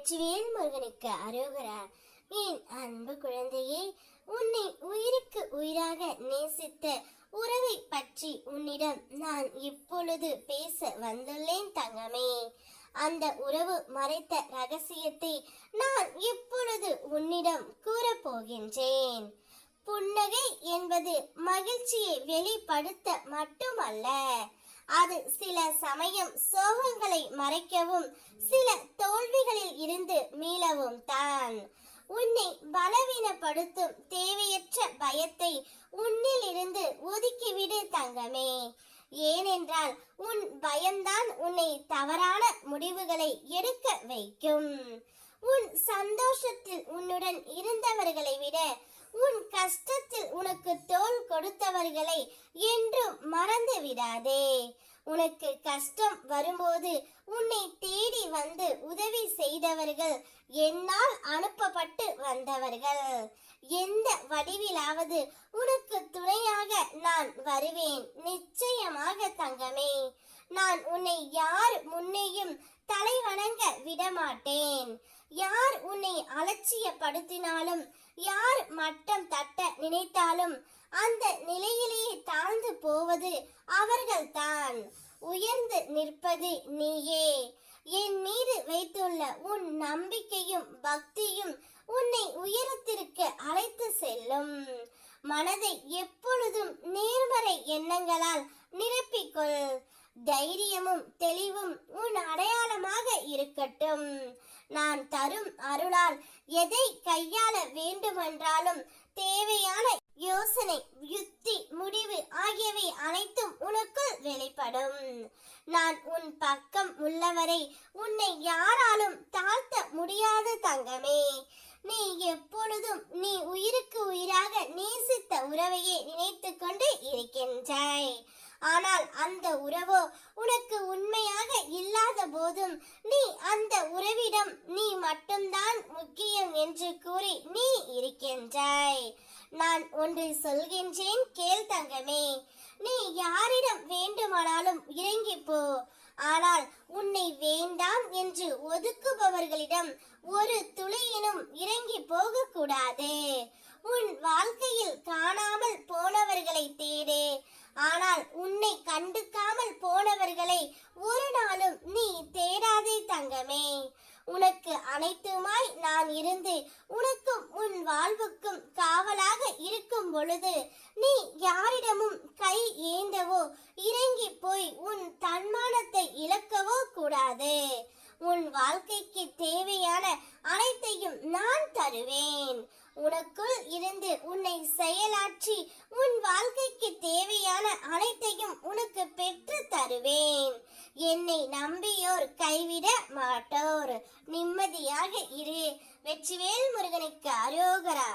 வெற்றிவேல் முருகனுக்கு அரோகரா. என் அன்பு குழந்தையே, உன்னை உயிருக்கு உயிராக நேசித்த உறவை பற்றி உன்னிடம் நான் இப்பொழுது பேச வந்துள்ளேன் தங்கமே. அந்த உறவு மறைத்த ரகசியத்தை நான் இப்பொழுது உன்னிடம் கூறப்போகின்றேன். புன்னகை என்பது மகிழ்ச்சியை வெளிப்படுத்த மட்டுமல்ல, அது சில சமயம் சோகங்களை மறைக்கவும் சில தோல்விகளில் இருந்து மீளவும் தான். உன்னை பலவீனப்படுத்தும் தேவையற்ற பயத்தை உன்னில் இருந்து ஒதுக்கிவிடு தங்கமே. ஏனென்றால் உன் பயம்தான் உன்னை தவறான முடிவுகளை எடுக்க வைக்கும். உன் சந்தோஷத்தில் உன்னுடன் இருந்தவர்களை விட உன் கஷ்டத்தில் உனக்கு தோள் கொடுத்தவர்களை என்றும் மறந்து விடாதே. உனக்கு கஷ்டம் வரும்போது உன்னை தேடி வந்து உதவி செய்தவர்கள் என்னால் அனுப்பப்பட்டு வந்தவர்கள். எந்த வடிவிலாவது உனக்கு துணையாக நான் வருவேன் நிச்சயமாக தங்கமே. நான் உன்னை யார் முன்னேயும் தலை வணங்க விடமாட்டேன். யார் உன்னை அலட்சியப்படுத்தினாலும், யார் மட்டம் தட்ட நினைத்தாலும் அந்த நிலையிலேயே தாழ்ந்து போவது அவர்கள்தான். உயர்ந்து நிற்பது நீயே. என் மீது வைத்துள்ள உன் நம்பிக்கையும் பக்தியும் உன்னை உயரத்திற்கு அழைத்து செல்லும். மனதை எப்பொழுதும் நேர்மறை எண்ணங்களால் நிரப்பிக்கொள். தைரியமும் தெளிவும் உன் அடையாளமாக இருக்கட்டும். நான் தரும் அருளால் எதை கையாள வேண்டுமென்றாலும் தேவையான யோசனை, யுக்தி, முடிவு ஆகியவை அனைத்தும் உனக்குள் வெளிப்படும். நான் உன் பக்கம் உள்ளவரை உன்னை யாராலும் தாழ்த்த முடியாது தங்கமே. நீ எப்பொழுதும் நீ உயிருக்கு உயிராக நேசித்த உறவையே நினைத்து கொண்டு இருக்கின்றாய். ஆனால் அந்த உறவோ உனக்கு உண்மையாக இல்லாத போதும் நீ அந்த உறவிடம் நீ மட்டும்தான் முக்கியம் என்று கூறி நீ இருக்கின்றாய். நான் ஒன்று சொல்கின்றேன், கேள் தங்கமே. நீ யாரிடம் வேண்டுமானாலும் இறங்கி போ. ஆனால் உன்னை வேண்டாம் என்று ஒதுக்குபவர்களிடம் ஒரு துளியினும் இறங்கி போக கூடாது. உன் வாழ்க்கையில் காணாமல் போனவர்களை தேடு. ஆனால் உன்னை கண்டுக்காமல் போனவர்களை ஒரு நாளும் நீ தேடாதே தங்கமே. உனக்கு அனைத்துமாய் நான் இருந்து உனக்கும் உன் வாழ்வுக்கும் காவலாக இருக்கும் பொழுது நீ யாரிடமும் கை ஏந்தவோ இறங்கி போய் உன் தன்மானத்தை இழக்கவோ கூடாது. உன் வாழ்க்கைக்கு தேவையான அனைத்தையும் நான் தருவேன். உனக்குள் இருந்து உன்னை செயலாற்றி உன் வாழ்க்கைக்கு தேவையான அனைத்தையும் உனக்கு பெற்று தருவேன். என்னை நம்பியோர் கைவிட மாட்டோர். நிம்மதியாக இரு. வெற்றிவேல் முருகனுக்கு அரோகரா.